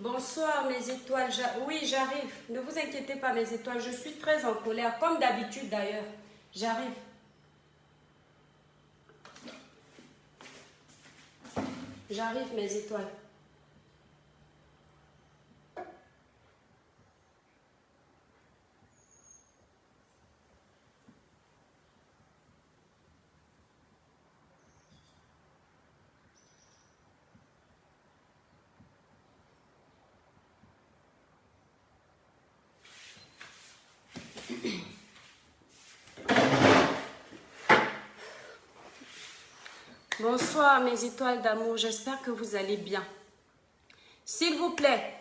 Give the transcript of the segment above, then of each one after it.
Bonsoir mes étoiles. Oui, j'arrive. Ne vous inquiétez pas mes étoiles. Je suis très en colère, comme d'habitude d'ailleurs. J'arrive. J'arrive mes étoiles. Bonsoir mes étoiles d'amour, j'espère que vous allez bien. S'il vous plaît,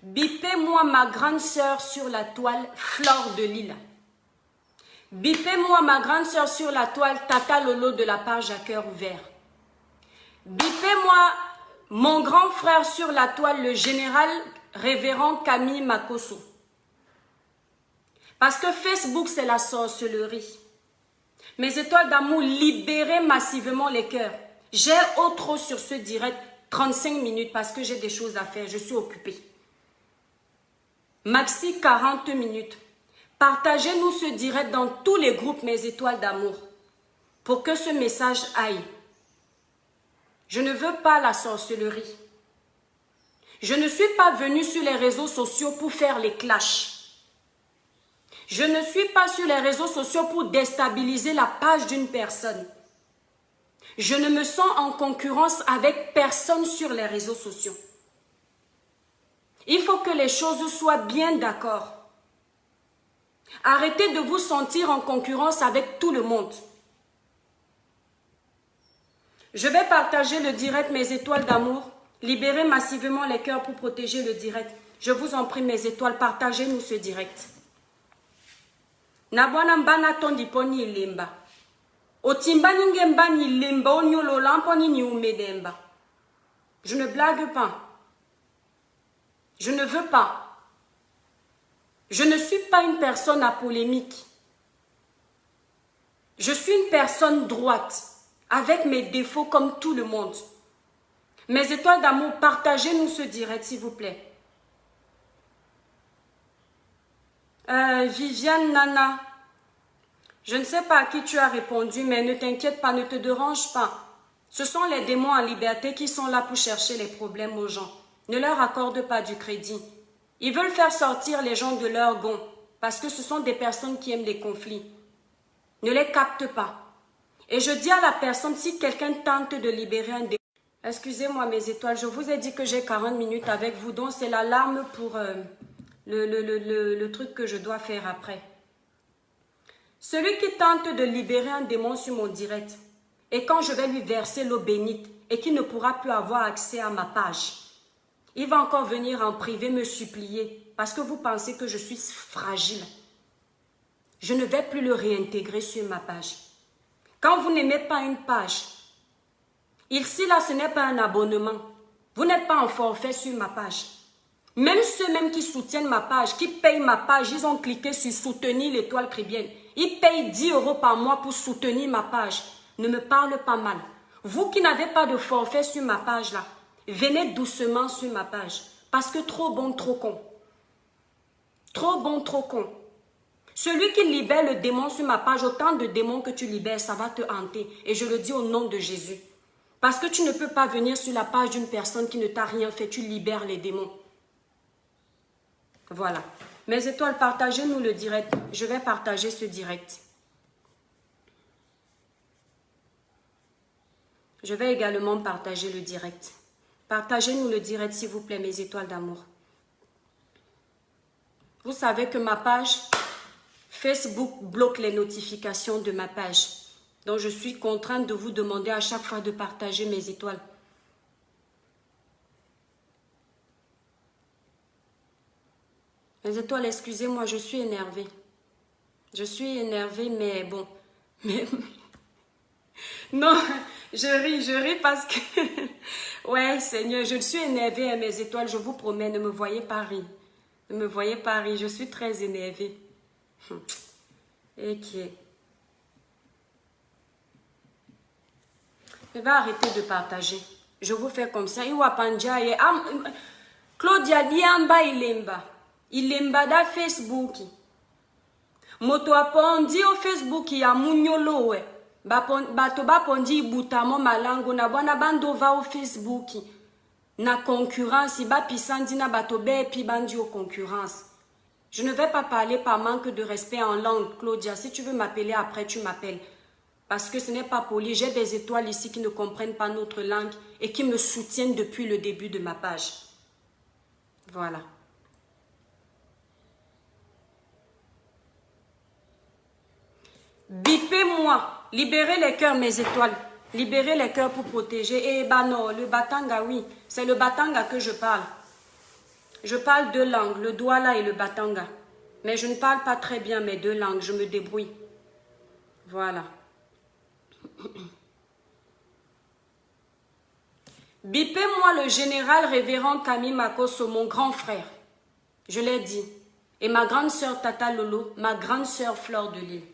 bipez-moi ma grande sœur sur la toile Fleur de Lila. Bipez-moi ma grande sœur sur la toile Tata Lolo de la page à cœur ouvert. Bipez-moi mon grand frère sur la toile le général révérend Camille Makosso. Parce que Facebook c'est la sorcellerie. Mes étoiles d'amour, libérez massivement les cœurs. J'ai autre sur ce direct 35 minutes parce que j'ai des choses à faire. Je suis occupée. Maxi 40 minutes. Partagez-nous ce direct dans tous les groupes mes étoiles d'amour pour que ce message aille. Je ne veux pas la sorcellerie. Je ne suis pas venue sur les réseaux sociaux pour faire les clashs. Je ne suis pas sur les réseaux sociaux pour déstabiliser la page d'une personne. Je ne me sens en concurrence avec personne sur les réseaux sociaux. Il faut que les choses soient bien d'accord. Arrêtez de vous sentir en concurrence avec tout le monde. Je vais partager le direct mes étoiles d'amour. Libérez massivement les cœurs pour protéger le direct. Je vous en prie mes étoiles, partagez-nous ce direct. Nabwana mbana tondi poni limba. Otimba ninge mbani limba onyolo lamponi ni umedemba. Je ne blague pas. Je ne veux pas. Je ne suis pas une personne à polémique. Je suis une personne droite, avec mes défauts comme tout le monde. Mes étoiles d'amour, partagez-nous ce direct s'il vous plaît. Viviane Nana, je ne sais pas à qui tu as répondu, mais ne t'inquiète pas, ne te dérange pas. Ce sont les démons en liberté qui sont là pour chercher les problèmes aux gens. Ne leur accorde pas du crédit. Ils veulent faire sortir les gens de leur gond, parce que ce sont des personnes qui aiment les conflits. Ne les capte pas. Et je dis à la personne, si quelqu'un tente de libérer un démon, excusez-moi mes étoiles, je vous ai dit que j'ai 40 minutes avec vous, donc c'est l'alarme pour... le truc que je dois faire après. Celui qui tente de libérer un démon sur mon direct, et quand je vais lui verser l'eau bénite, et qui ne pourra plus avoir accès à ma page, il va encore venir en privé me supplier, parce que vous pensez que je suis fragile. Je ne vais plus le réintégrer sur ma page. Quand vous n'aimez pas une page, ici là ce n'est pas un abonnement. Vous n'êtes pas en forfait sur ma page. Même ceux-mêmes qui soutiennent ma page, qui payent ma page, ils ont cliqué sur soutenir l'étoile chrétienne. Ils payent 10 € par mois pour soutenir ma page. Ne me parle pas mal. Vous qui n'avez pas de forfait sur ma page là, venez doucement sur ma page. Parce que trop bon, trop con. Trop bon, trop con. Celui qui libère le démon sur ma page, autant de démons que tu libères, ça va te hanter. Et je le dis au nom de Jésus. Parce que tu ne peux pas venir sur la page d'une personne qui ne t'a rien fait. Tu libères les démons. Voilà. Mes étoiles, partagez-nous le direct. Je vais partager ce direct. Je vais également partager le direct. Partagez-nous le direct, s'il vous plaît, mes étoiles d'amour. Vous savez que ma page, Facebook bloque les notifications de ma page. Donc, je suis contrainte de vous demander à chaque fois de partager mes étoiles. Mes étoiles, excusez-moi, je suis énervée. Je suis énervée, mais bon. Mais... Non, je ris parce que... Ouais, Seigneur, je suis énervée, mes étoiles, je vous promets, ne me voyez pas rire. Ne me voyez pas rire, je suis très énervée. Ok. Je vais arrêter de partager. Je vous fais comme ça. Iwa Panjaye. Claudia Diamba Ilemba. Ilemba da Facebook. Moto apondi au Facebook ya munyolo we. Bato bapondi ibutamo malango na bwana bando va au Facebook. Na concurrence, ba pisandi na bato be pi bandi au concurrence. Je ne vais pas parler par manque de respect en langue, Claudia. Si tu veux m'appeler après, tu m'appelles. Parce que ce n'est pas poli. J'ai des étoiles ici qui ne comprennent pas notre langue et qui me soutiennent depuis le début de ma page. Voilà. Bipez-moi. Libérez les cœurs, mes étoiles. Libérez les cœurs pour protéger. Eh ben non, le batanga, oui. C'est le batanga que je parle. Je parle deux langues, le douala et le batanga. Mais je ne parle pas très bien mes deux langues, je me débrouille. Voilà. Bipez-moi le général révérend Camille Makosso, mon grand frère. Je l'ai dit. Et ma grande sœur Tata Lolo, ma grande sœur Fleur de Lille.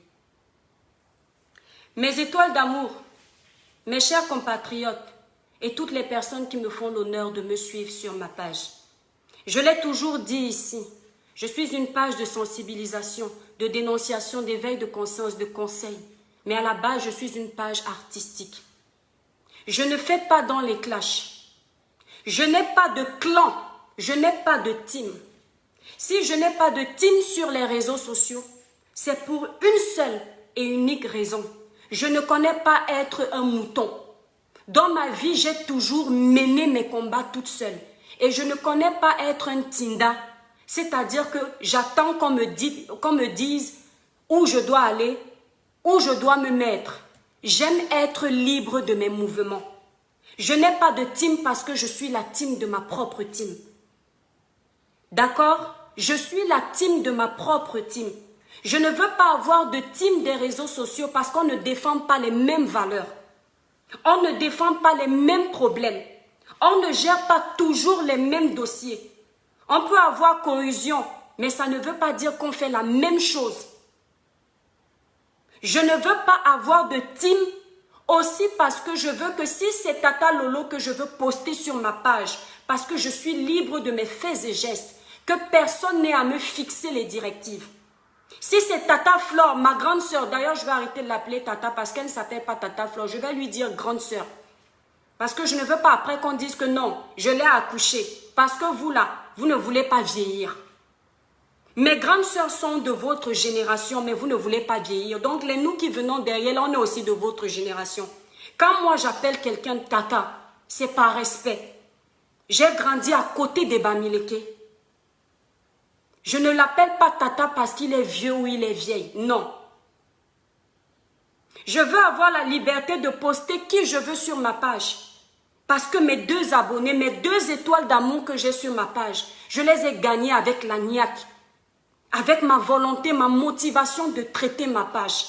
Mes étoiles d'amour, mes chers compatriotes et toutes les personnes qui me font l'honneur de me suivre sur ma page. Je l'ai toujours dit ici, je suis une page de sensibilisation, de dénonciation, d'éveil de conscience, de conseil. Mais à la base, je suis une page artistique. Je ne fais pas dans les clashs. Je n'ai pas de clan, je n'ai pas de team. Si je n'ai pas de team sur les réseaux sociaux, c'est pour une seule et unique raison. Je ne connais pas être un mouton. Dans ma vie, j'ai toujours mené mes combats toute seule. Et je ne connais pas être un tinda, c'est-à-dire que j'attends qu'on me dise où je dois aller, où je dois me mettre. J'aime être libre de mes mouvements. Je n'ai pas de team parce que je suis la team de ma propre team. D'accord? Je suis la team de ma propre team. Je ne veux pas avoir de team des réseaux sociaux parce qu'on ne défend pas les mêmes valeurs. On ne défend pas les mêmes problèmes. On ne gère pas toujours les mêmes dossiers. On peut avoir cohésion, mais ça ne veut pas dire qu'on fait la même chose. Je ne veux pas avoir de team aussi parce que je veux que si c'est Tata Lolo que je veux poster sur ma page, parce que je suis libre de mes faits et gestes, que personne n'ait à me fixer les directives. Si c'est Tata Flore, ma grande sœur, d'ailleurs je vais arrêter de l'appeler Tata parce qu'elle ne s'appelle pas Tata Flore, je vais lui dire grande sœur. Parce que je ne veux pas après qu'on dise que non, je l'ai accouchée. Parce que vous là, vous ne voulez pas vieillir. Mes grandes sœurs sont de votre génération, mais vous ne voulez pas vieillir. Donc les nous qui venons derrière, on est aussi de votre génération. Quand moi j'appelle quelqu'un Tata, c'est par respect. J'ai grandi à côté des Bamileke. Je ne l'appelle pas Tata parce qu'il est vieux ou il est vieille. Non. Je veux avoir la liberté de poster qui je veux sur ma page. Parce que mes 2 abonnés, mes 2 étoiles d'amour que j'ai sur ma page, je les ai gagnés avec la niaque. Avec ma volonté, ma motivation de traiter ma page.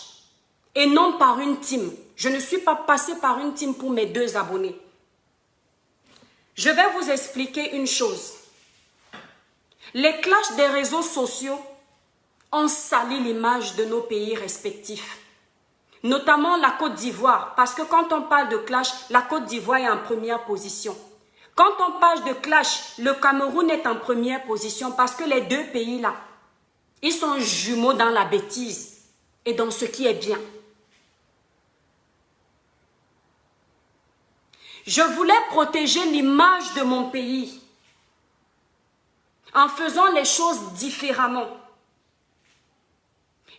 Et non par une team. Je ne suis pas passée par une team pour mes 2 abonnés. Je vais vous expliquer une chose. Les clashs des réseaux sociaux ont sali l'image de nos pays respectifs. Notamment la Côte d'Ivoire, parce que quand on parle de clash, la Côte d'Ivoire est en première position. Quand on parle de clash, le Cameroun est en première position parce que les 2 pays-là, ils sont jumeaux dans la bêtise et dans ce qui est bien. Je voulais protéger l'image de mon pays en faisant les choses différemment.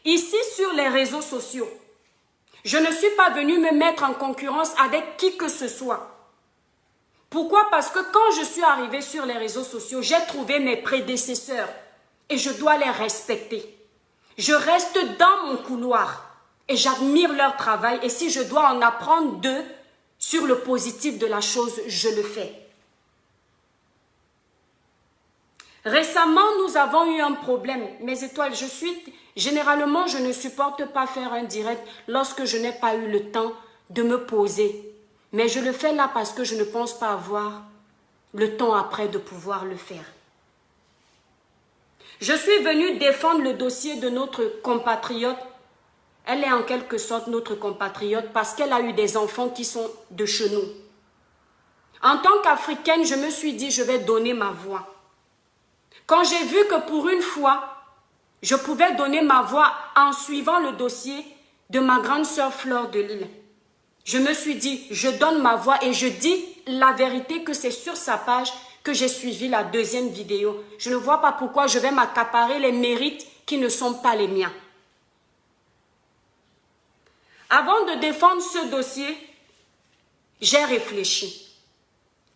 Ici, sur les réseaux sociaux, je ne suis pas venue me mettre en concurrence avec qui que ce soit. Pourquoi? Parce que quand je suis arrivée sur les réseaux sociaux, j'ai trouvé mes prédécesseurs et je dois les respecter. Je reste dans mon couloir et j'admire leur travail et si je dois en apprendre d'eux sur le positif de la chose, je le fais. Récemment, nous avons eu un problème. Mes étoiles, généralement, je ne supporte pas faire un direct lorsque je n'ai pas eu le temps de me poser. Mais je le fais là parce que je ne pense pas avoir le temps après de pouvoir le faire. Je suis venue défendre le dossier de notre compatriote. Elle est en quelque sorte notre compatriote parce qu'elle a eu des enfants qui sont de chez nous. En tant qu'Africaine, je me suis dit, je vais donner ma voix. Quand j'ai vu que pour une fois, je pouvais donner ma voix en suivant le dossier de ma grande sœur Fleur de Lille, je me suis dit, je donne ma voix et je dis la vérité que c'est sur sa page que j'ai suivi la deuxième vidéo. Je ne vois pas pourquoi je vais m'accaparer les mérites qui ne sont pas les miens. Avant de défendre ce dossier, j'ai réfléchi.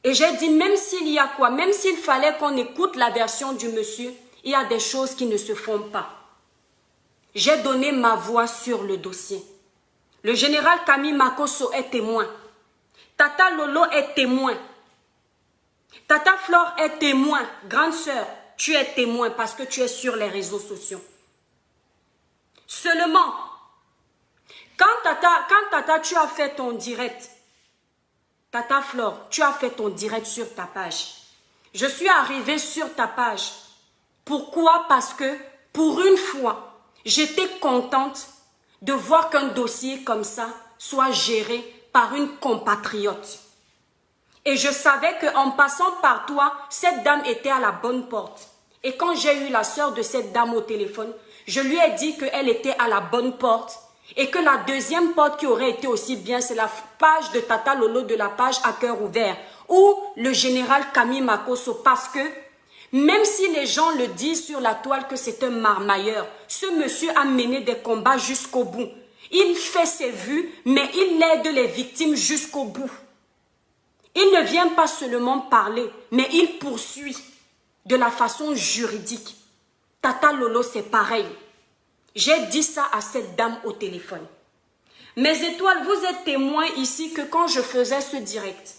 Et j'ai dit, même s'il y a quoi, même s'il fallait qu'on écoute la version du monsieur, il y a des choses qui ne se font pas. J'ai donné ma voix sur le dossier. Le général Camille Makosso est témoin. Tata Lolo est témoin. Tata Flore est témoin. Grande sœur, tu es témoin parce que tu es sur les réseaux sociaux. Seulement, quand Tata, tu as fait ton direct, Tata Flore, tu as fait ton direct sur ta page. Je suis arrivée sur ta page. Pourquoi? Parce que, pour une fois, j'étais contente de voir qu'un dossier comme ça soit géré par une compatriote. Et je savais qu'en passant par toi, cette dame était à la bonne porte. Et quand j'ai eu la sœur de cette dame au téléphone, je lui ai dit qu'elle était à la bonne porte et que la deuxième porte qui aurait été aussi bien, c'est la page de Tata Lolo de la page à cœur ouvert ou le général Camille Makosso, parce que même si les gens le disent sur la toile que c'est un marmailleur, ce monsieur a mené des combats jusqu'au bout. Il fait ses vues, mais il aide les victimes jusqu'au bout. Il ne vient pas seulement parler, mais il poursuit de la façon juridique. Tata Lolo, c'est pareil. J'ai dit ça à cette dame au téléphone. Mes étoiles, vous êtes témoins ici que quand je faisais ce direct,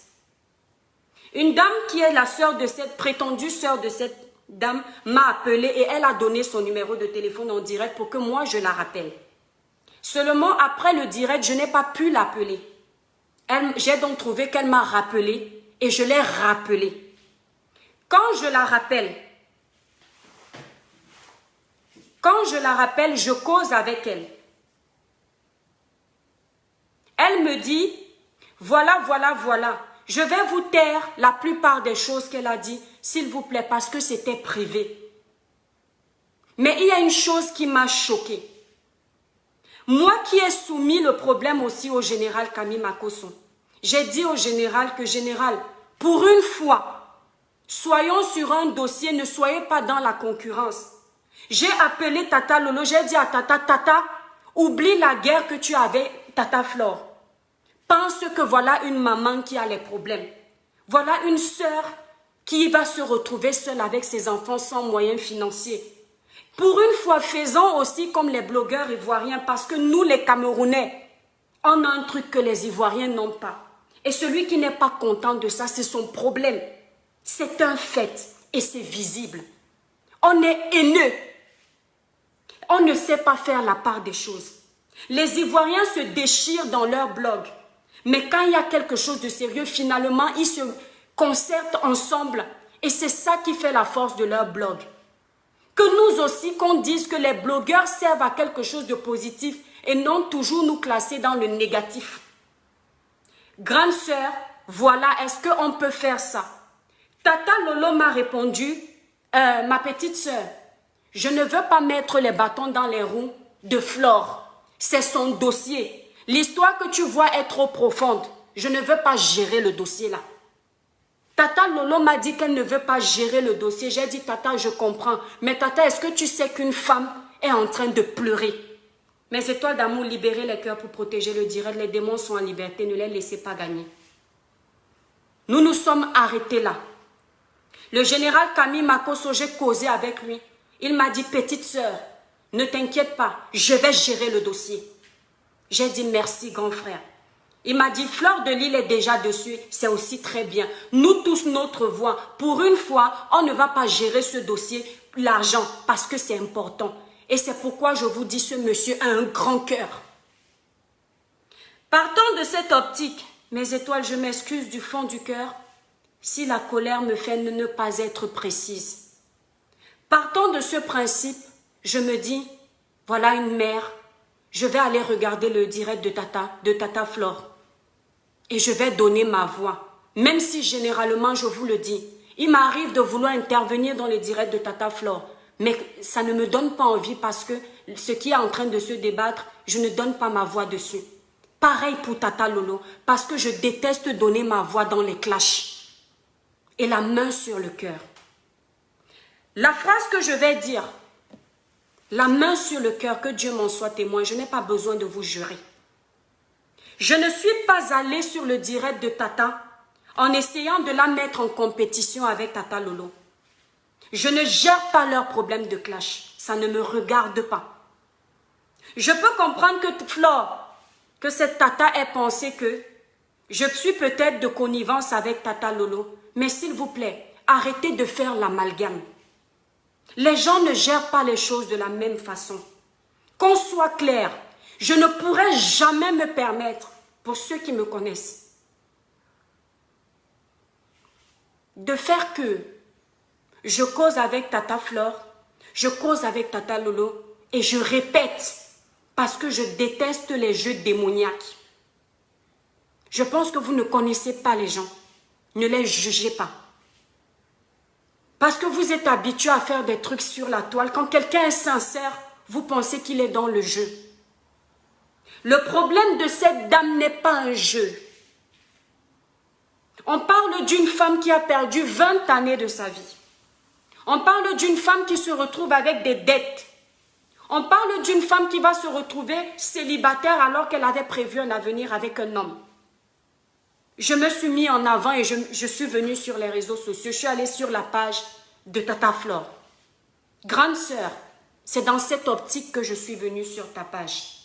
une dame qui est la sœur de cette prétendue sœur de cette dame m'a appelé et elle a donné son numéro de téléphone en direct pour que moi je la rappelle. Seulement après le direct, je n'ai pas pu l'appeler. J'ai donc trouvé qu'elle m'a rappelé et je l'ai rappelée. Quand je la rappelle, je cause avec elle. Elle me dit, voilà. Je vais vous taire la plupart des choses qu'elle a dit, s'il vous plaît, parce que c'était privé. Mais il y a une chose qui m'a choquée. Moi qui ai soumis le problème aussi au général Camille Makosso, j'ai dit au général que, général, pour une fois, soyons sur un dossier, ne soyez pas dans la concurrence. J'ai appelé Tata Lolo, j'ai dit à Tata, oublie la guerre que tu avais, Tata Flore. Pense que voilà une maman qui a les problèmes. Voilà une sœur qui va se retrouver seule avec ses enfants sans moyens financiers. Pour une fois, faisons aussi comme les blogueurs ivoiriens, parce que nous, les Camerounais, on a un truc que les Ivoiriens n'ont pas. Et celui qui n'est pas content de ça, c'est son problème. C'est un fait et c'est visible. On est haineux. On ne sait pas faire la part des choses. Les Ivoiriens se déchirent dans leur blog. Mais quand il y a quelque chose de sérieux, finalement, ils se concertent ensemble. Et c'est ça qui fait la force de leur blog. Que nous aussi, qu'on dise que les blogueurs servent à quelque chose de positif et non toujours nous classer dans le négatif. Grande sœur, voilà, est-ce qu'on peut faire ça? Tata Lolo m'a répondu, ma petite sœur, je ne veux pas mettre les bâtons dans les roues de Flore. C'est son dossier. L'histoire que tu vois est trop profonde. Je ne veux pas gérer le dossier là. Tata Lolo m'a dit qu'elle ne veut pas gérer le dossier. J'ai dit, Tata, je comprends. Mais Tata, est-ce que tu sais qu'une femme est en train de pleurer? Mais c'est toi d'amour, libérer les cœurs pour protéger le direct. Les démons sont en liberté, ne les laissez pas gagner. Nous nous sommes arrêtés là. Le général Camille Makosso, j'ai causé avec lui. Il m'a dit, petite sœur, ne t'inquiète pas, je vais gérer le dossier. J'ai dit merci, grand frère. Il m'a dit, Fleur de Lille est déjà dessus, c'est aussi très bien. Nous tous, notre voix, pour une fois, on ne va pas gérer ce dossier, l'argent, parce que c'est important. Et c'est pourquoi je vous dis, ce monsieur a un grand cœur. Partant de cette optique, mes étoiles, je m'excuse du fond du cœur si la colère me fait ne pas être précise. Partant de ce principe, je me dis, voilà une mère, je vais aller regarder le direct de Tata Flore et je vais donner ma voix. Même si généralement, je vous le dis, il m'arrive de vouloir intervenir dans les directs de Tata Flore. Mais ça ne me donne pas envie parce que ce qui est en train de se débattre, je ne donne pas ma voix dessus. Pareil pour Tata Lolo, parce que je déteste donner ma voix dans les clashs. Et la main sur le cœur. La phrase que je vais dire, la main sur le cœur, que Dieu m'en soit témoin, je n'ai pas besoin de vous jurer. Je ne suis pas allée sur le direct de Tata en essayant de la mettre en compétition avec Tata Lolo. Je ne gère pas leurs problèmes de clash. Ça ne me regarde pas. Je peux comprendre que Flore, que cette Tata ait pensé que je suis peut-être de connivence avec Tata Lolo. Mais s'il vous plaît, arrêtez de faire l'amalgame. Les gens ne gèrent pas les choses de la même façon. Qu'on soit clair, je ne pourrais jamais me permettre, pour ceux qui me connaissent, de faire que je cause avec Tata Flore, je cause avec Tata Lolo et je répète parce que je déteste les jeux démoniaques. Je pense que vous ne connaissez pas les gens. Ne les jugez pas. Parce que vous êtes habitué à faire des trucs sur la toile. Quand quelqu'un est sincère, vous pensez qu'il est dans le jeu. Le problème de cette dame n'est pas un jeu. On parle d'une femme qui a perdu 20 années de sa vie. On parle d'une femme qui se retrouve avec des dettes. On parle d'une femme qui va se retrouver célibataire alors qu'elle avait prévu un avenir avec un homme. Je me suis mis en avant et je suis venue sur les réseaux sociaux. Je suis allée sur la page de Tata Flore. Grande sœur, c'est dans cette optique que je suis venue sur ta page.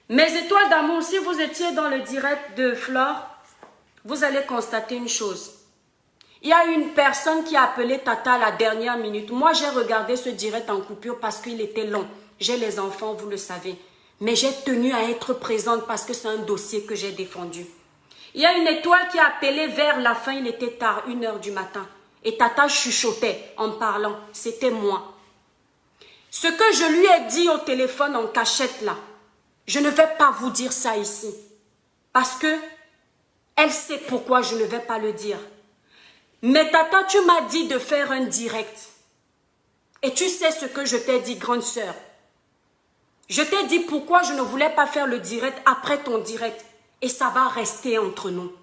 Mes étoiles d'amour, si vous étiez dans le direct de Flore, vous allez constater une chose. Il y a une personne qui a appelé Tata à la dernière minute. Moi, j'ai regardé ce direct en coupure parce qu'il était long. J'ai les enfants, vous le savez. Mais j'ai tenu à être présente parce que c'est un dossier que j'ai défendu. Il y a une étoile qui a appelé vers la fin, il était tard, 1h du matin. Et Tata chuchotait en parlant, c'était moi. Ce que je lui ai dit au téléphone en cachette là, je ne vais pas vous dire ça ici. Parce que elle sait pourquoi je ne vais pas le dire. Mais Tata, tu m'as dit de faire un direct. Et tu sais ce que je t'ai dit, grande sœur. Je t'ai dit pourquoi je ne voulais pas faire le direct après ton direct. Et ça va rester entre nous.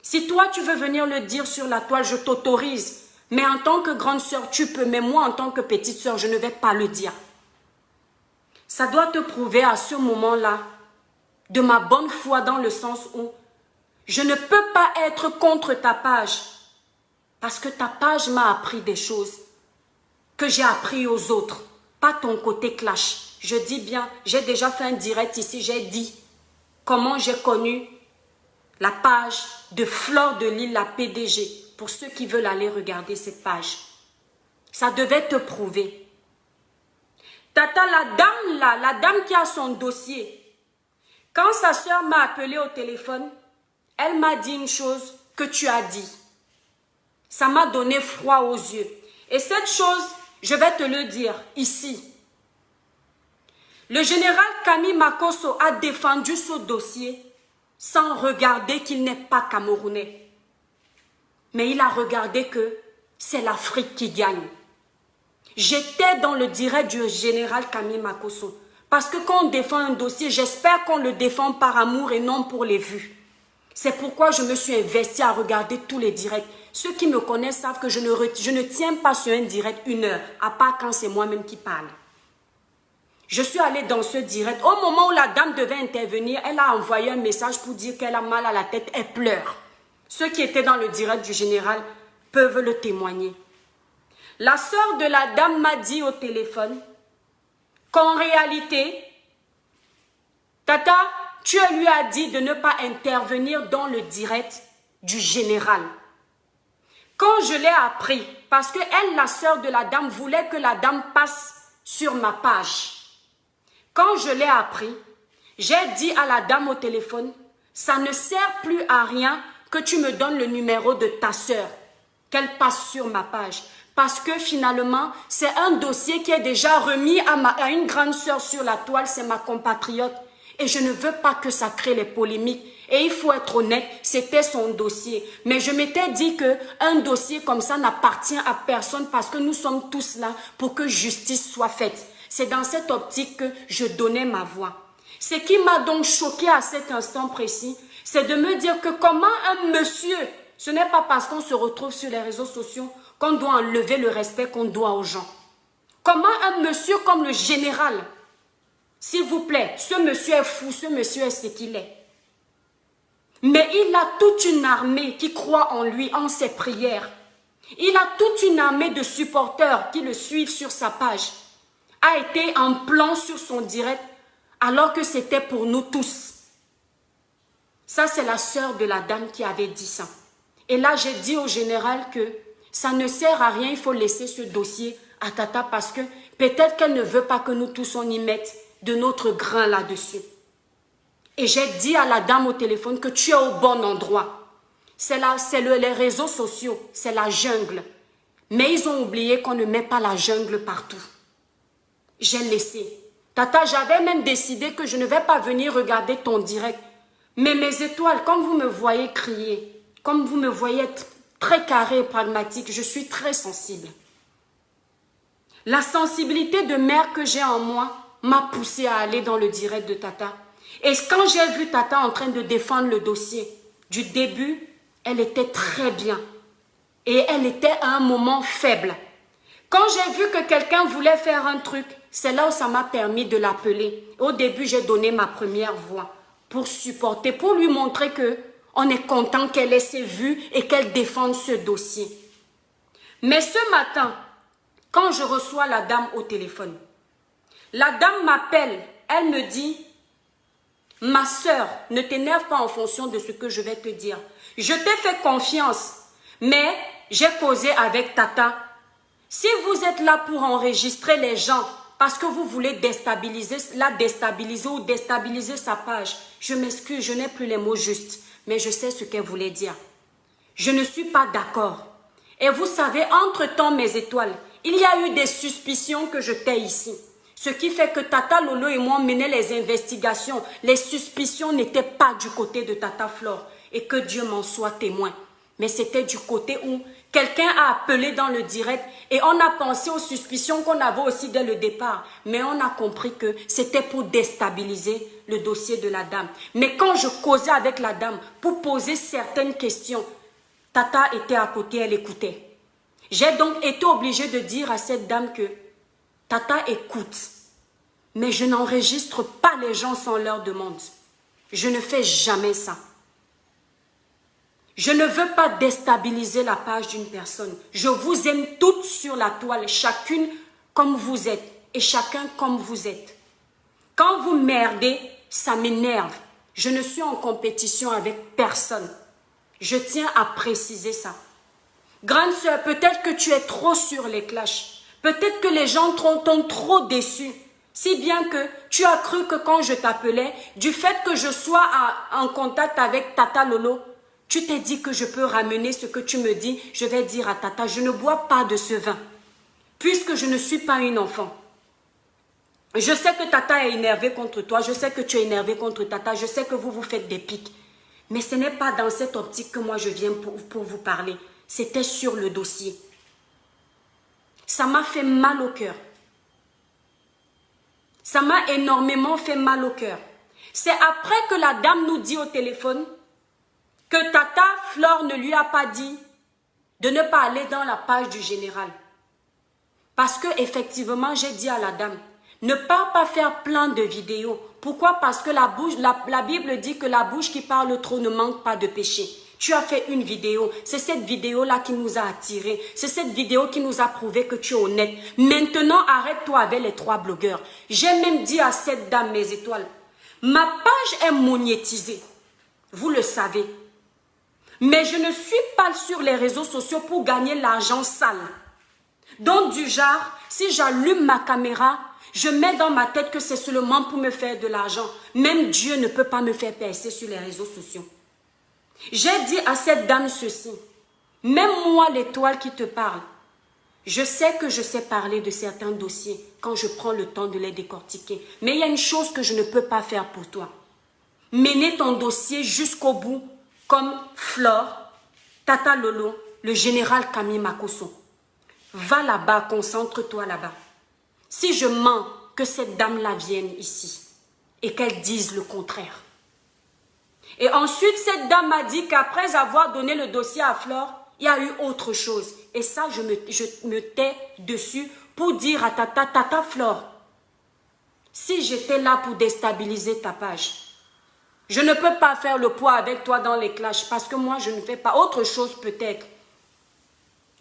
Si toi, tu veux venir le dire sur la toile, je t'autorise. Mais en tant que grande sœur, tu peux. Mais moi, en tant que petite sœur, je ne vais pas le dire. Ça doit te prouver à ce moment-là de ma bonne foi dans le sens où je ne peux pas être contre ta page. Parce que ta page m'a appris des choses que j'ai appris aux autres. Pas ton côté clash. Je dis bien, j'ai déjà fait un direct ici, j'ai dit comment j'ai connu la page de Flore de Lille, la PDG, pour ceux qui veulent aller regarder cette page. Ça devait te prouver. Tata, la dame là, la dame qui a son dossier, quand sa soeur m'a appelé au téléphone, elle m'a dit une chose que tu as dit. Ça m'a donné froid aux yeux. Et cette chose, je vais te le dire ici. Le général Camille Makosso a défendu ce dossier sans regarder qu'il n'est pas camerounais. Mais il a regardé que c'est l'Afrique qui gagne. J'étais dans le direct du général Camille Makosso. Parce que quand on défend un dossier, j'espère qu'on le défend par amour et non pour les vues. C'est pourquoi je me suis investie à regarder tous les directs. Ceux qui me connaissent savent que je ne tiens pas sur un direct 1 heure, à part quand c'est moi-même qui parle. Je suis allée dans ce direct. Au moment où la dame devait intervenir, elle a envoyé un message pour dire qu'elle a mal à la tête, elle pleure. Ceux qui étaient dans le direct du général peuvent le témoigner. La sœur de la dame m'a dit au téléphone qu'en réalité, Tata, tu lui as dit de ne pas intervenir dans le direct du général. Quand je l'ai appris, parce que elle, la sœur de la dame, voulait que la dame passe sur ma page. Quand je l'ai appris, j'ai dit à la dame au téléphone, ça ne sert plus à rien que tu me donnes le numéro de ta sœur, qu'elle passe sur ma page. Parce que finalement, c'est un dossier qui est déjà remis à une grande sœur sur la toile, c'est ma compatriote. Et je ne veux pas que ça crée les polémiques. Et il faut être honnête, c'était son dossier. Mais je m'étais dit qu'un dossier comme ça n'appartient à personne parce que nous sommes tous là pour que justice soit faite. C'est dans cette optique que je donnais ma voix. Ce qui m'a donc choqué à cet instant précis, c'est de me dire que comment un monsieur, ce n'est pas parce qu'on se retrouve sur les réseaux sociaux qu'on doit enlever le respect qu'on doit aux gens. Comment un monsieur comme le général, s'il vous plaît, ce monsieur est fou, ce monsieur est ce qu'il est. Mais il a toute une armée qui croit en lui, en ses prières. Il a toute une armée de supporters qui le suivent sur sa page. A été en plan sur son direct alors que c'était pour nous tous. Ça, c'est la sœur de la dame qui avait dit ça. Et là, j'ai dit au général que ça ne sert à rien, il faut laisser ce dossier à Tata parce que peut-être qu'elle ne veut pas que nous tous on y mette de notre grain là-dessus. Et j'ai dit à la dame au téléphone que tu es au bon endroit. C'est les réseaux sociaux, c'est la jungle. Mais ils ont oublié qu'on ne met pas la jungle partout. J'ai laissé. Tata, j'avais même décidé que je ne vais pas venir regarder ton direct. Mais mes étoiles, comme vous me voyez crier, comme vous me voyez être très carré et pragmatique, je suis très sensible. La sensibilité de mère que j'ai en moi m'a poussée à aller dans le direct de Tata. Et quand j'ai vu Tata en train de défendre le dossier, du début, elle était très bien. Et elle était à un moment faible. Quand j'ai vu que quelqu'un voulait faire un truc, c'est là où ça m'a permis de l'appeler. Au début, j'ai donné ma première voix pour supporter, pour lui montrer que on est content qu'elle ait ses vues et qu'elle défende ce dossier. Mais ce matin, quand je reçois la dame au téléphone, la dame m'appelle, elle me dit « Ma sœur, ne t'énerve pas en fonction de ce que je vais te dire. Je t'ai fait confiance, mais j'ai causé avec Tata. Si vous êtes là pour enregistrer les gens, parce que vous voulez la déstabiliser ou déstabiliser sa page, je m'excuse, je n'ai plus les mots justes, mais je sais ce qu'elle voulait dire. Je ne suis pas d'accord. Et vous savez, entre-temps, mes étoiles, il y a eu des suspicions que je tais ici. Ce qui fait que Tata Lolo et moi menaient les investigations. Les suspicions n'étaient pas du côté de Tata Flore. Et que Dieu m'en soit témoin. Mais c'était du côté où quelqu'un a appelé dans le direct et on a pensé aux suspicions qu'on avait aussi dès le départ. Mais on a compris que c'était pour déstabiliser le dossier de la dame. Mais quand je causais avec la dame pour poser certaines questions, Tata était à côté, elle écoutait. J'ai donc été obligée de dire à cette dame que Tata écoute, mais je n'enregistre pas les gens sans leur demande. Je ne fais jamais ça. Je ne veux pas déstabiliser la page d'une personne. Je vous aime toutes sur la toile, chacune comme vous êtes et chacun comme vous êtes. Quand vous merdez, ça m'énerve. Je ne suis en compétition avec personne. Je tiens à préciser ça. Grande sœur, peut-être que tu es trop sur les clashs. Peut-être que les gens t'ont trop déçu. Si bien que tu as cru que quand je t'appelais, du fait que je sois en contact avec Tata Lolo, tu t'es dit que je peux ramener ce que tu me dis. Je vais dire à Tata, je ne bois pas de ce vin. Puisque je ne suis pas une enfant. Je sais que Tata est énervée contre toi. Je sais que tu es énervé contre Tata. Je sais que vous vous faites des pics. Mais ce n'est pas dans cette optique que moi je viens pour vous parler. C'était sur le dossier. Ça m'a fait mal au cœur. Ça m'a énormément fait mal au cœur. C'est après que la dame nous dit au téléphone que Tata Flore ne lui a pas dit de ne pas aller dans la page du général. Parce que effectivement, j'ai dit à la dame, ne pas faire plein de vidéos. Pourquoi? Parce que la Bible dit que la bouche qui parle trop ne manque pas de péché. Tu as fait une vidéo. C'est cette vidéo-là qui nous a attirés. C'est cette vidéo qui nous a prouvé que tu es honnête. Maintenant, arrête-toi avec les 3 blogueurs. J'ai même dit à cette dame, mes étoiles, ma page est monétisée. Vous le savez. Mais je ne suis pas sur les réseaux sociaux pour gagner l'argent sale. Donc du genre, si j'allume ma caméra, je mets dans ma tête que c'est seulement pour me faire de l'argent. Même Dieu ne peut pas me faire percer sur les réseaux sociaux. J'ai dit à cette dame ceci, même moi l'étoile qui te parle, je sais que je sais parler de certains dossiers quand je prends le temps de les décortiquer. Mais il y a une chose que je ne peux pas faire pour toi. mener ton dossier jusqu'au bout comme Flore, Tata Lolo, le général Camille Makosso. Va là-bas, concentre-toi là-bas. Si je mens, que cette dame-là vienne ici et qu'elle dise le contraire. Et ensuite, cette dame m'a dit qu'après avoir donné le dossier à Flore, il y a eu autre chose. Et ça, je me tais dessus pour dire à Tata Flore, si j'étais là pour déstabiliser ta page, je ne peux pas faire le poids avec toi dans les clashs parce que moi, je ne fais pas autre chose peut-être.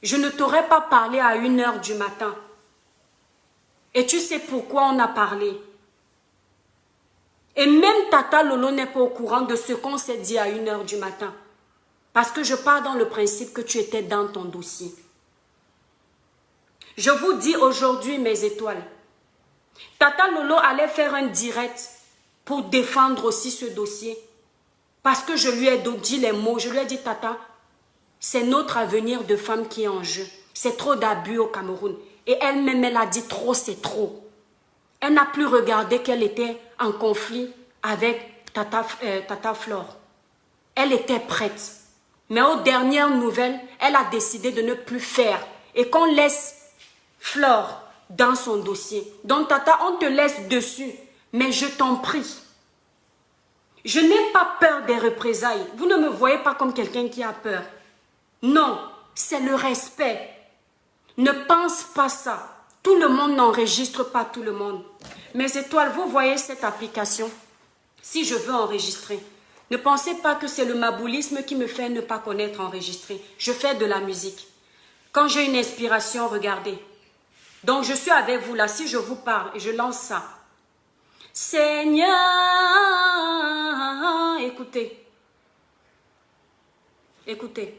Je ne t'aurais pas parlé à 1 h du matin. Et tu sais pourquoi on a parlé. Et même Tata Lolo n'est pas au courant de ce qu'on s'est dit à 1 h du matin. Parce que je pars dans le principe que tu étais dans ton dossier. Je vous dis aujourd'hui, mes étoiles, Tata Lolo allait faire un direct pour défendre aussi ce dossier. Parce que je lui ai dit les mots, je lui ai dit, Tata, c'est notre avenir de femme qui est en jeu. C'est trop d'abus au Cameroun. Et elle-même, elle a dit trop, c'est trop. Elle n'a plus regardé qu'elle était en conflit avec Tata Flore. Elle était prête. Mais aux dernières nouvelles, elle a décidé de ne plus faire. Et qu'on laisse Flore dans son dossier. Donc Tata, on te laisse dessus. Mais je t'en prie. Je n'ai pas peur des représailles. Vous ne me voyez pas comme quelqu'un qui a peur. Non, c'est le respect. Ne pense pas ça. Tout le monde n'enregistre pas tout le monde. Mes étoiles, vous voyez cette application? Si je veux enregistrer, ne pensez pas que c'est le maboulisme qui me fait ne pas connaître enregistrer. Je fais de la musique. Quand j'ai une inspiration, regardez. Donc je suis avec vous là, si je vous parle et je lance ça. Seigneur, écoutez. Écoutez.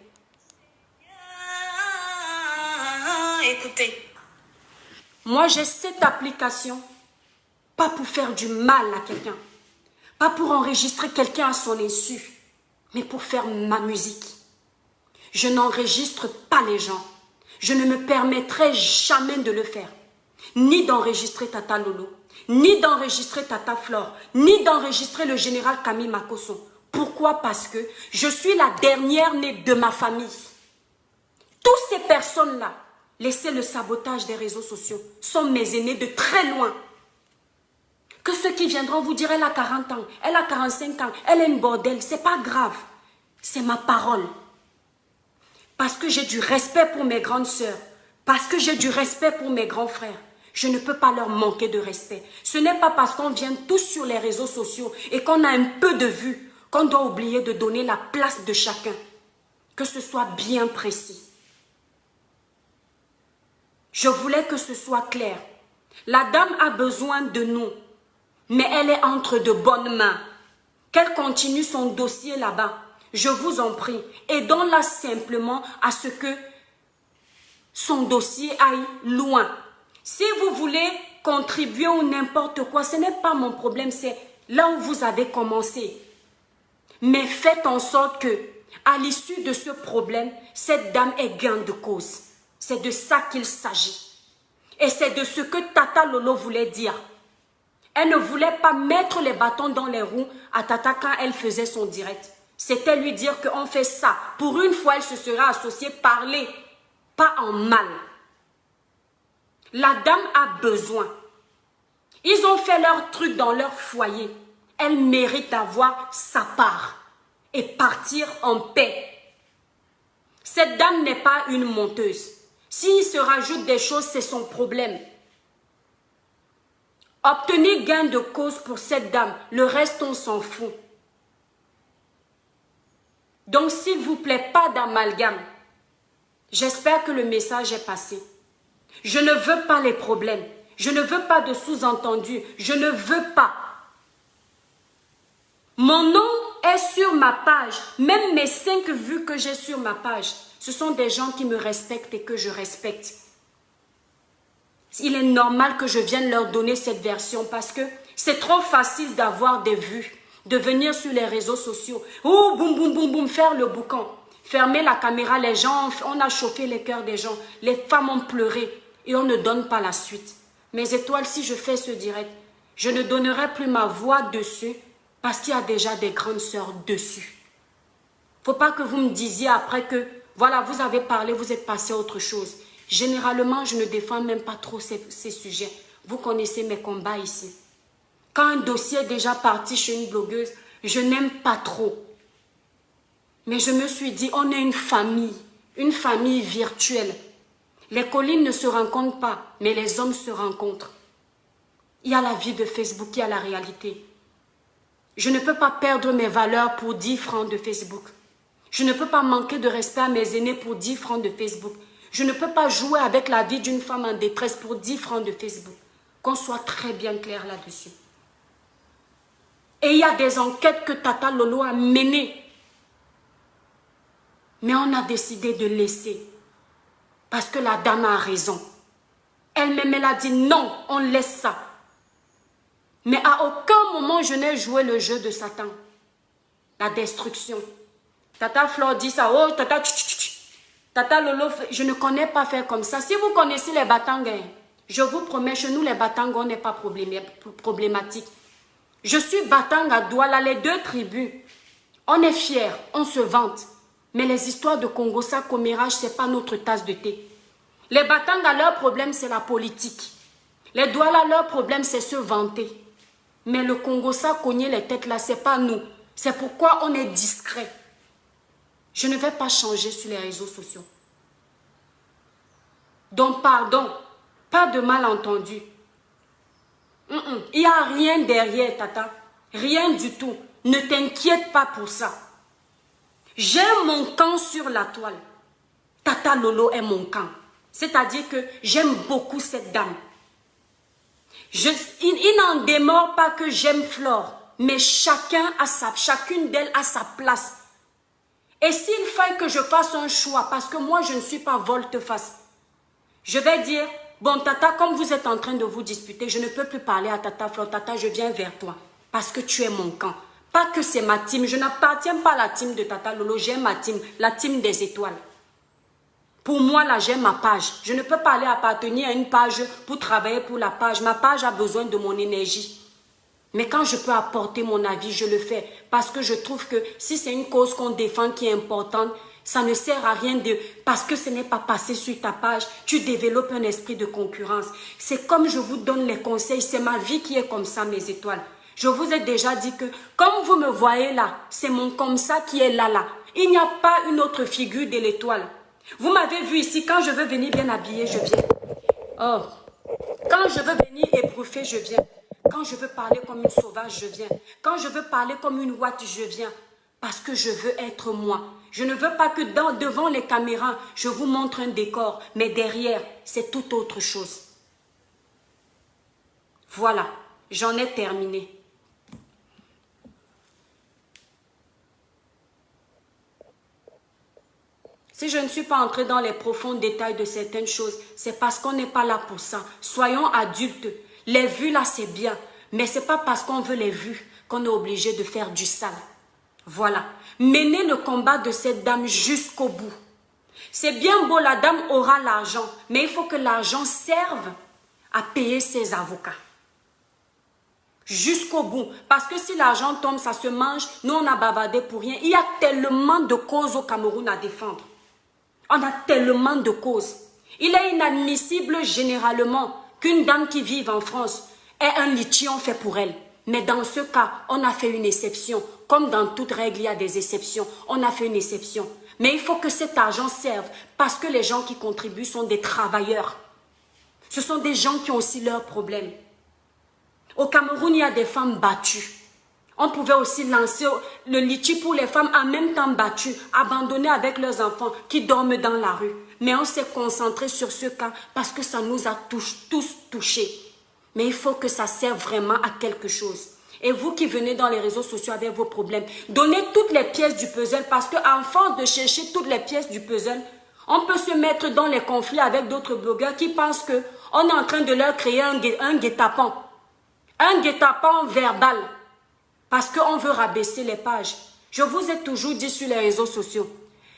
Écoutez. Moi, j'ai cette application, pas pour faire du mal à quelqu'un, pas pour enregistrer quelqu'un à son insu, mais pour faire ma musique. Je n'enregistre pas les gens. Je ne me permettrai jamais de le faire. Ni d'enregistrer Tata Lolo, ni d'enregistrer Tata Flore, ni d'enregistrer le général Camille Makosso. Pourquoi? Parce que je suis la dernière née de ma famille. Toutes ces personnes-là, laissez le sabotage des réseaux sociaux, sont mes aînés de très loin. Que ceux qui viendront vous dire, elle a 40 ans, elle a 45 ans, elle est une bordel, c'est pas grave. C'est ma parole. Parce que j'ai du respect pour mes grandes sœurs, parce que j'ai du respect pour mes grands frères. Je ne peux pas leur manquer de respect. Ce n'est pas parce qu'on vient tous sur les réseaux sociaux et qu'on a un peu de vues qu'on doit oublier de donner la place de chacun. Que ce soit bien précis. Je voulais que ce soit clair. La dame a besoin de nous, mais elle est entre de bonnes mains. Qu'elle continue son dossier là-bas. Je vous en prie, aidons-la simplement à ce que son dossier aille loin. Si vous voulez contribuer ou n'importe quoi, ce n'est pas mon problème, c'est là où vous avez commencé. Mais faites en sorte que, à l'issue de ce problème, cette dame ait gain de cause. C'est de ça qu'il s'agit. Et c'est de ce que Tata Lolo voulait dire. Elle ne voulait pas mettre les bâtons dans les roues à Tata quand elle faisait son direct. C'était lui dire qu'on fait ça. Pour une fois, elle se sera associée parler, pas en mal. La dame a besoin. Ils ont fait leur truc dans leur foyer. Elle mérite d'avoir sa part et partir en paix. Cette dame n'est pas une menteuse. S'il se rajoute des choses, c'est son problème. Obtenez gain de cause pour cette dame. Le reste, on s'en fout. Donc, s'il vous plaît, pas d'amalgame. J'espère que le message est passé. Je ne veux pas les problèmes. Je ne veux pas de sous-entendus. Je ne veux pas. Mon nom est sur ma page. Même mes 5 vues que j'ai sur ma page, ce sont des gens qui me respectent et que je respecte. Il est normal que je vienne leur donner cette version parce que c'est trop facile d'avoir des vues, de venir sur les réseaux sociaux. Oh, boum, boum, boum, boum, faire le boucan. Fermer la caméra, les gens, on a chauffé les cœurs des gens. Les femmes ont pleuré et on ne donne pas la suite. Mes étoiles, si je fais ce direct, je ne donnerai plus ma voix dessus Parce qu'il y a déjà des grandes sœurs dessus. Faut pas que vous me disiez après que, voilà, vous avez parlé, vous êtes passé à autre chose. Généralement, je ne défends même pas trop ces sujets. Vous connaissez mes combats ici. Quand un dossier est déjà parti chez une blogueuse, je n'aime pas trop. Mais je me suis dit, on est une famille virtuelle. Les collines ne se rencontrent pas, mais les hommes se rencontrent. Il y a la vie de Facebook, il y a la réalité. Je ne peux pas perdre mes valeurs pour 10 francs de Facebook. Je ne peux pas manquer de respect à mes aînés pour 10 francs de Facebook. Je ne peux pas jouer avec la vie d'une femme en détresse pour 10 francs de Facebook. Qu'on soit très bien clair là-dessus. Et il y a des enquêtes que Tata Lolo a menées. Mais on a décidé de laisser. Parce que la dame a raison. Elle-même, elle a dit non, on laisse ça. Mais à aucun moment, je n'ai joué le jeu de Satan. La destruction. Tata Flore dit ça. Oh, Tata, Tata Lolo, je ne connais pas faire comme ça. Si vous connaissez les Batangais, je vous promets, chez nous, les Batangs, on n'est pas problématique. Je suis Batang à Douala, les deux tribus. On est fiers, on se vante. Mais les histoires de Congossa, commérage, ce n'est pas notre tasse de thé. Les Batanga, leur problème, c'est la politique. Les Douala, leur problème, c'est se vanter. Mais le Congossa, cogner les têtes là, ce n'est pas nous. C'est pourquoi on est discret. Je ne vais pas changer sur les réseaux sociaux. Donc, pardon, pas de malentendu. Il n'y a rien derrière, Tata. Rien du tout. Ne t'inquiète pas pour ça. J'ai mon camp sur la toile. Tata Lolo est mon camp. C'est-à-dire que j'aime beaucoup cette dame. Il n'en démord pas que j'aime Flore. Mais chacune d'elles a sa place. Et s'il faille que je fasse un choix, parce que moi je ne suis pas volte-face, je vais dire, bon Tata, comme vous êtes en train de vous disputer, je ne peux plus parler à Tata Flore. Tata, je viens vers toi, parce que tu es mon camp. Pas que c'est ma team, je n'appartiens pas à la team de Tata Lolo, j'ai ma team, la team des étoiles. Pour moi, là, j'ai ma page. Je ne peux pas aller appartenir à une page pour travailler pour la page. Ma page a besoin de mon énergie. Mais quand je peux apporter mon avis, je le fais. Parce que je trouve que si c'est une cause qu'on défend qui est importante, ça ne sert à rien de... Parce que ce n'est pas passé sur ta page, tu développes un esprit de concurrence. C'est comme je vous donne les conseils, c'est ma vie qui est comme ça, mes étoiles. Je vous ai déjà dit que, comme vous me voyez là, c'est mon comme ça qui est là. Il n'y a pas une autre figure de l'étoile. Vous m'avez vu ici, quand je veux venir bien habillée, je viens. Oh, quand je veux venir ébrouffer, je viens. Quand je veux parler comme une sauvage, je viens. Quand je veux parler comme une ouate, je viens. Parce que je veux être moi. Je ne veux pas que devant les caméras, je vous montre un décor. Mais derrière, c'est tout autre chose. Voilà, j'en ai terminé. Si je ne suis pas entrée dans les profonds détails de certaines choses, c'est parce qu'on n'est pas là pour ça. Soyons adultes. Les vues là, c'est bien. Mais ce n'est pas parce qu'on veut les vues qu'on est obligé de faire du sale. Voilà. Menez le combat de cette dame jusqu'au bout. C'est bien beau, la dame aura l'argent. Mais il faut que l'argent serve à payer ses avocats. Jusqu'au bout. Parce que si l'argent tombe, ça se mange. Nous, on a bavardé pour rien. Il y a tellement de causes au Cameroun à défendre. On a tellement de causes. Il est inadmissible généralement qu'une dame qui vive en France ait un lithium fait pour elle. Mais dans ce cas, on a fait une exception. Comme dans toute règle, il y a des exceptions. On a fait une exception. Mais il faut que cet argent serve parce que les gens qui contribuent sont des travailleurs. Ce sont des gens qui ont aussi leurs problèmes. Au Cameroun, il y a des femmes battues. On pouvait aussi lancer le litchi pour les femmes en même temps battues, abandonnées avec leurs enfants qui dorment dans la rue. Mais on s'est concentré sur ce cas parce que ça nous a tous touchés. Mais il faut que ça serve vraiment à quelque chose. Et vous qui venez dans les réseaux sociaux avec vos problèmes, donnez toutes les pièces du puzzle parce qu'en force de chercher toutes les pièces du puzzle, on peut se mettre dans les conflits avec d'autres blogueurs qui pensent qu'on est en train de leur créer un guet-apens. Un guet-apens verbal. Parce qu'on veut rabaisser les pages. Je vous ai toujours dit sur les réseaux sociaux,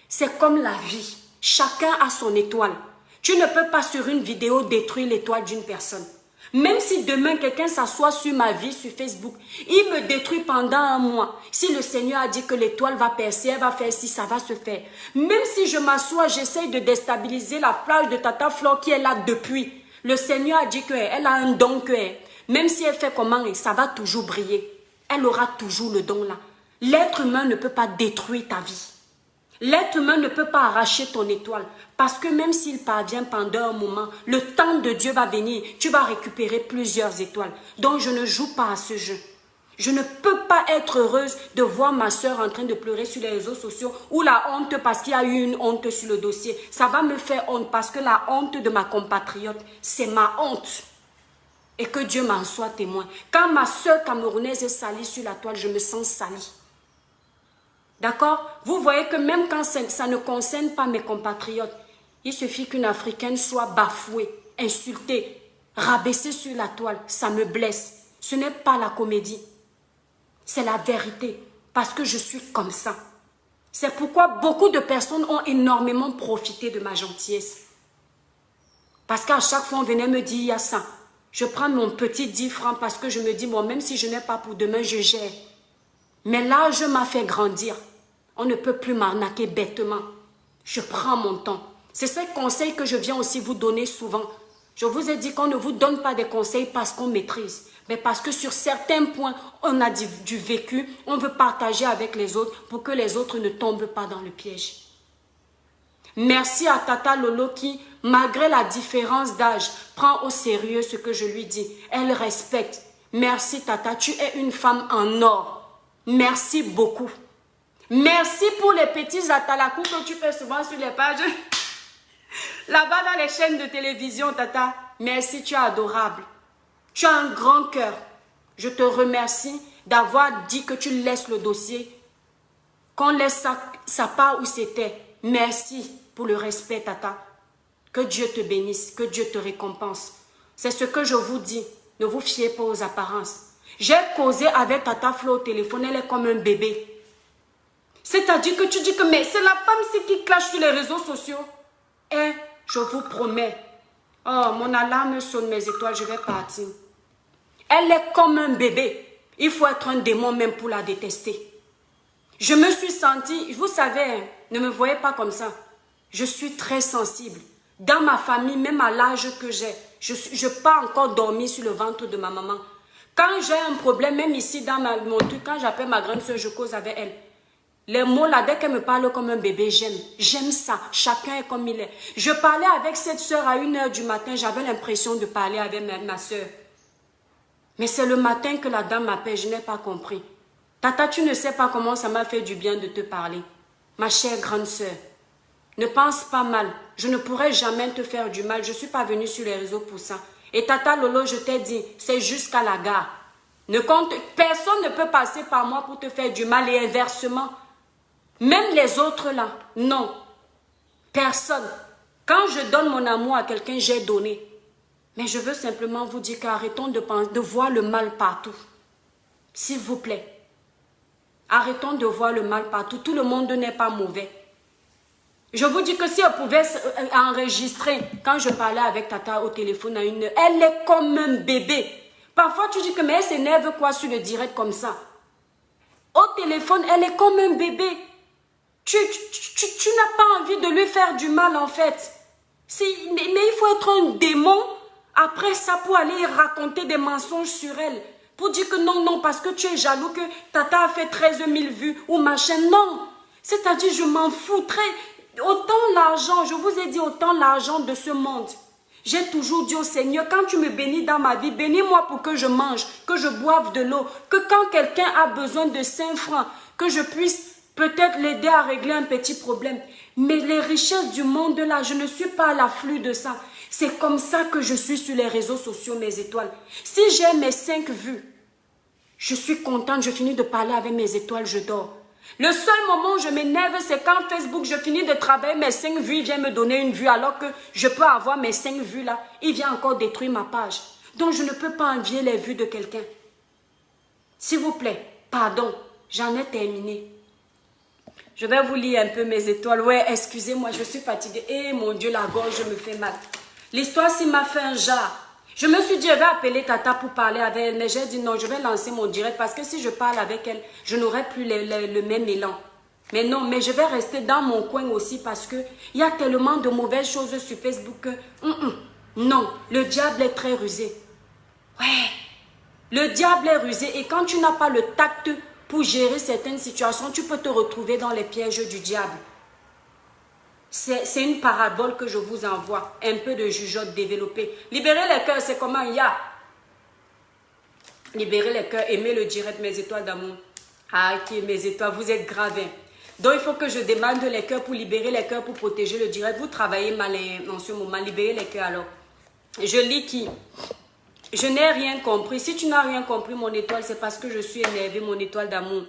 c'est comme la vie. Chacun a son étoile. Tu ne peux pas sur une vidéo détruire l'étoile d'une personne. Même si demain quelqu'un s'assoit sur ma vie, sur Facebook, il me détruit pendant un mois. Si le Seigneur a dit que l'étoile va percer, elle va faire si ça va se faire. Même si je m'assois, j'essaye de déstabiliser la plage de Tata Flore qui est là depuis. Le Seigneur a dit qu'elle a un don même si elle fait comment, ça va toujours briller. Elle aura toujours le don là. L'être humain ne peut pas détruire ta vie. L'être humain ne peut pas arracher ton étoile. Parce que même s'il parvient pendant un moment, le temps de Dieu va venir. Tu vas récupérer plusieurs étoiles. Donc je ne joue pas à ce jeu. Je ne peux pas être heureuse de voir ma soeur en train de pleurer sur les réseaux sociaux ou la honte parce qu'il y a eu une honte sur le dossier. Ça va me faire honte parce que la honte de ma compatriote, c'est ma honte. Et que Dieu m'en soit témoin. Quand ma soeur camerounaise est salie sur la toile, je me sens salie. D'accord? Vous voyez que même quand ça ne concerne pas mes compatriotes, il suffit qu'une Africaine soit bafouée, insultée, rabaissée sur la toile. Ça me blesse. Ce n'est pas la comédie. C'est la vérité. Parce que je suis comme ça. C'est pourquoi beaucoup de personnes ont énormément profité de ma gentillesse. Parce qu'à chaque fois, on venait me dire, il y a ça. Je prends mon petit 10 francs parce que je me dis, bon, même si je n'ai pas pour demain, je gère. Mais l'âge m'a fait grandir. On ne peut plus m'arnaquer bêtement. Je prends mon temps. C'est ce conseil que je viens aussi vous donner souvent. Je vous ai dit qu'on ne vous donne pas des conseils parce qu'on maîtrise. Mais parce que sur certains points, on a du vécu. On veut partager avec les autres pour que les autres ne tombent pas dans le piège. Merci à Tata Lolo qui, malgré la différence d'âge, prend au sérieux ce que je lui dis. Elle respecte. Merci Tata, tu es une femme en or. Merci beaucoup. Merci pour les petits atalakou que tu fais souvent sur les pages. Là-bas dans les chaînes de télévision, Tata. Merci, tu es adorable. Tu as un grand cœur. Je te remercie d'avoir dit que tu laisses le dossier. Qu'on laisse ça part où c'était. Merci pour le respect, Tata. Que Dieu te bénisse, que Dieu te récompense. C'est ce que je vous dis. Ne vous fiez pas aux apparences. J'ai causé avec Tata Flo au téléphone. Elle est comme un bébé. C'est-à-dire que tu dis que mais c'est la femme qui clash sur les réseaux sociaux. Et je vous promets. Oh, mon alarme sonne, mes étoiles, je vais partir. Elle est comme un bébé. Il faut être un démon même pour la détester. Je me suis sentie, vous savez, ne me voyez pas comme ça. Je suis très sensible. Dans ma famille, même à l'âge que j'ai, je n'ai pas encore dormi sur le ventre de ma maman. Quand j'ai un problème, même ici dans mon truc, quand j'appelle ma grande soeur, je cause avec elle. Les mots là, dès qu'elle me parle comme un bébé, j'aime. J'aime ça. Chacun est comme il est. Je parlais avec cette soeur à 1 h du matin. J'avais l'impression de parler avec ma soeur. Mais c'est le matin que la dame m'appelle. Je n'ai pas compris. Tata, tu ne sais pas comment ça m'a fait du bien de te parler. Ma chère grande soeur, ne pense pas mal. Je ne pourrai jamais te faire du mal. Je ne suis pas venue sur les réseaux pour ça. Et Tata Lolo, je t'ai dit, c'est jusqu'à la gare. Personne ne peut passer par moi pour te faire du mal et inversement. Même les autres là, non. Personne. Quand je donne mon amour à quelqu'un, j'ai donné. Mais je veux simplement vous dire qu'arrêtons de voir le mal partout. S'il vous plaît. Arrêtons de voir le mal partout. Tout le monde n'est pas mauvais. Je vous dis que si elle pouvait enregistrer quand je parlais avec Tata au téléphone à 1 h, elle est comme un bébé. Parfois tu dis que mais elle s'énerve quoi sur le direct comme ça. Au téléphone, elle est comme un bébé. Tu n'as pas envie de lui faire du mal en fait. Mais il faut être un démon après ça pour aller raconter des mensonges sur elle. Pour dire que non, parce que tu es jaloux que Tata a fait 13 000 vues ou machin. Non. C'est-à-dire, je m'en fous. Autant l'argent, je vous ai dit autant l'argent de ce monde. J'ai toujours dit au Seigneur, quand tu me bénis dans ma vie, bénis-moi pour que je mange, que je boive de l'eau, que quand quelqu'un a besoin de 5 francs, que je puisse peut-être l'aider à régler un petit problème. Mais les richesses du monde là, je ne suis pas à l'afflux de ça. C'est comme ça que je suis sur les réseaux sociaux, mes étoiles. Si j'ai mes 5 vues, je suis contente, je finis de parler avec mes étoiles, je dors. Le seul moment où je m'énerve, c'est quand Facebook, je finis de travailler mes 5 vues, il vient me donner une vue alors que je peux avoir mes 5 vues là. Il vient encore détruire ma page. Donc je ne peux pas envier les vues de quelqu'un. S'il vous plaît, pardon, j'en ai terminé. Je vais vous lire un peu mes étoiles. Ouais, excusez-moi, je suis fatiguée. Eh mon Dieu, la gorge me fait mal. L'histoire, s'il m'a fait un jar. Je me suis dit, je vais appeler Tata pour parler avec elle, mais j'ai dit non, je vais lancer mon direct parce que si je parle avec elle, je n'aurai plus le même élan. Mais non, mais je vais rester dans mon coin aussi parce que il y a tellement de mauvaises choses sur Facebook que non, le diable est très rusé. Ouais, le diable est rusé et quand tu n'as pas le tact pour gérer certaines situations, tu peux te retrouver dans les pièges du diable. C'est une parabole que je vous envoie. Un peu de jugeote développée. Libérer les cœurs, c'est comment il y a. Libérer les cœurs, aimer le direct, mes étoiles d'amour. Ah, ok, mes étoiles, vous êtes graves. Donc, il faut que je demande les cœurs pour libérer les cœurs, pour protéger le direct. Vous travaillez mal en ce moment. Libérez les cœurs alors. Je lis qui? Je n'ai rien compris. Si tu n'as rien compris, mon étoile, c'est parce que je suis énervée, mon étoile d'amour.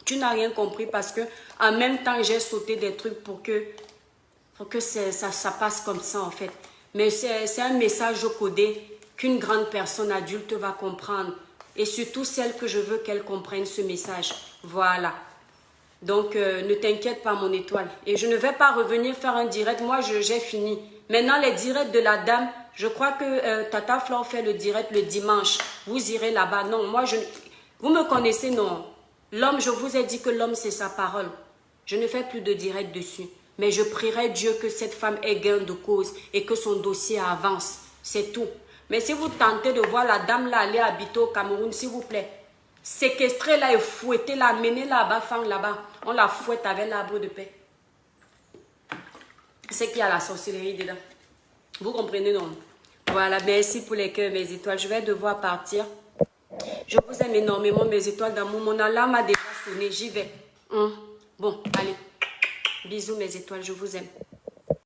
Tu n'as rien compris parce que en même temps, j'ai sauté des trucs pour que ça passe comme ça en fait. Mais c'est un message codé qu'une grande personne adulte va comprendre. Et surtout celle que je veux qu'elle comprenne ce message. Voilà. Donc ne t'inquiète pas mon étoile. Et je ne vais pas revenir faire un direct. Moi j'ai fini. Maintenant les directs de la dame, je crois que Tata Flore fait le direct le dimanche. Vous irez là-bas. Non, moi vous me connaissez, non. L'homme, je vous ai dit que l'homme c'est sa parole. Je ne fais plus de direct dessus. Mais je prierai Dieu que cette femme ait gain de cause et que son dossier avance. C'est tout. Mais si vous tentez de voir la dame là aller habiter au Cameroun, s'il vous plaît, séquestrer là et fouetter là, amener là-bas, femme là-bas, on la fouette avec l'arbre de paix. C'est qu'il y a la sorcellerie dedans. Vous comprenez, non? Voilà, merci pour les cœurs, mes étoiles. Je vais devoir partir. Je vous aime énormément, mes étoiles d'amour. Mon alarme a déjà sonné, j'y vais. Bon, allez. Bisous mes étoiles, je vous aime.